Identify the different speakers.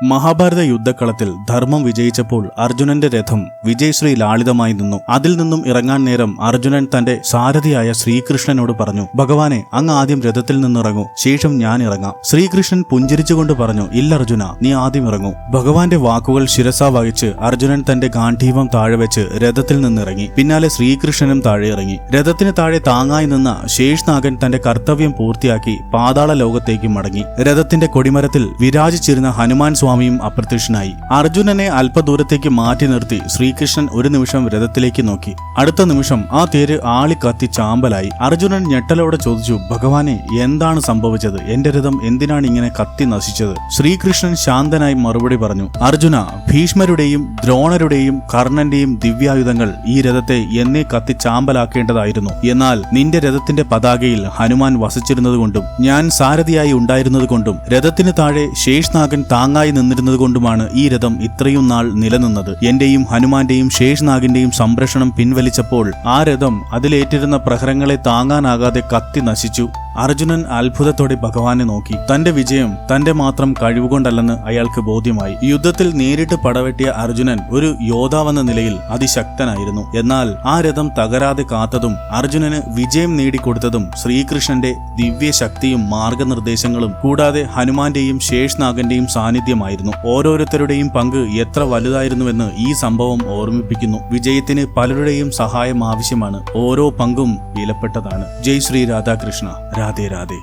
Speaker 1: മഹാഭാരത യുദ്ധക്കളത്തിൽ ധർമ്മം വിജയിച്ചപ്പോൾ അർജുനന്റെ രഥം വിജയശ്രീ ലാളിതമായി നിന്നു. അതിൽ നിന്നും ഇറങ്ങാൻ നേരം അർജുനൻ തന്റെ സാരഥിയായ ശ്രീകൃഷ്ണനോട് പറഞ്ഞു, ഭഗവാനെ, അങ്ങ് ആദ്യം രഥത്തിൽ നിന്നിറങ്ങൂ, ശേഷം ഞാൻ ഇറങ്ങാം. ശ്രീകൃഷ്ണൻ പുഞ്ചിരിച്ചുകൊണ്ട് പറഞ്ഞു, ഇല്ല അർജുന, നീ ആദ്യം ഇറങ്ങൂ. ഭഗവാന്റെ വാക്കുകൾ ശിരസാ വഹിച്ച് അർജുനൻ തന്റെ ഗാന്ധീവം താഴെ വെച്ച് രഥത്തിൽ നിന്നിറങ്ങി. പിന്നാലെ ശ്രീകൃഷ്ണനും താഴെ ഇറങ്ങി. രഥത്തിന് താഴെ താങ്ങായി നിന്ന ശേഷ്നാഗൻ തന്റെ കർത്തവ്യം പൂർത്തിയാക്കി പാതാള ലോകത്തേക്ക് മടങ്ങി. രഥത്തിന്റെ കൊടിമരത്തിൽ വിരാജിച്ചിരുന്ന ഹനുമാൻ സ്വാമിയും അപ്രത്യക്ഷനായി. അർജുനനെ അല്പദൂരത്തേക്ക് മാറ്റി നിർത്തി ശ്രീകൃഷ്ണൻ ഒരു നിമിഷം രഥത്തിലേക്ക് നോക്കി. അടുത്ത നിമിഷം ആ തേര് ആളിക്കത്തി ചാമ്പലായി. അർജുനൻ ഞെട്ടലോടെ ചോദിച്ചു, ഭഗവാനെ, എന്താണ് സംഭവിച്ചത്? എന്റെ രഥം എന്തിനാണ് ഇങ്ങനെ കത്തി നശിച്ചത്? ശ്രീകൃഷ്ണൻ ശാന്തനായി മറുപടി പറഞ്ഞു, അർജുന, ഭീഷ്മരുടെയും ദ്രോണരുടെയും കർണന്റെയും ദിവ്യായുധങ്ങൾ ഈ രഥത്തെ എന്നേ കത്തി ചാമ്പലാക്കേണ്ടതായിരുന്നു. എന്നാൽ നിന്റെ രഥത്തിന്റെ പതാകയിൽ ഹനുമാൻ വസിച്ചിരുന്നതുകൊണ്ടും ഞാൻ സാരഥിയായി ഉണ്ടായിരുന്നതുകൊണ്ടും രഥത്തിന് താഴെ ശേഷ്നാഗൻ താങ്ങായി നിന്നിരുന്നതുകൊണ്ടുമാണ് ഈ രഥം ഇത്രയും നാൾ നിലനിന്നത്. എന്റെയും ഹനുമാന്റെയും ശേഷ്നാഗിന്റെയും സംരക്ഷണം പിൻവലിച്ചപ്പോൾ ആ രഥം അതിലേറ്റിരുന്ന പ്രഹരങ്ങളെ താങ്ങാനാകാതെ കത്തി നശിച്ചു. അർജുനൻ അത്ഭുതത്തോടെ ഭഗവാനെ നോക്കി. തന്റെ വിജയം തന്റെ മാത്രം കഴിവുകൊണ്ടല്ലെന്ന് അയാൾക്ക് ബോധ്യമായി. യുദ്ധത്തിൽ നേരിട്ട് പടവെട്ടിയ അർജുനൻ ഒരു യോദ്ധാവെന്ന നിലയിൽ അതിശക്തനായിരുന്നു. എന്നാൽ ആ രഥം തകരാതെ കാത്തതും അർജുനന് വിജയം നേടിക്കൊടുത്തതും ശ്രീകൃഷ്ണന്റെ ദിവ്യശക്തിയും മാർഗനിർദ്ദേശങ്ങളും കൂടാതെ ഹനുമാന്റെയും ശേഷ്നാഗന്റെയും സാന്നിധ്യമായിരുന്നു. ഓരോരുത്തരുടെയും പങ്ക് എത്ര വലുതായിരുന്നുവെന്ന് ഈ സംഭവം ഓർമ്മിപ്പിക്കുന്നു. വിജയത്തിന് പലരുടെയും സഹായം ആവശ്യമാണ്. ഓരോ പങ്കും വിലപ്പെട്ടതാണ്. ജയ് ശ്രീ രാധാകൃഷ്ണ. രാധേ രാധേ.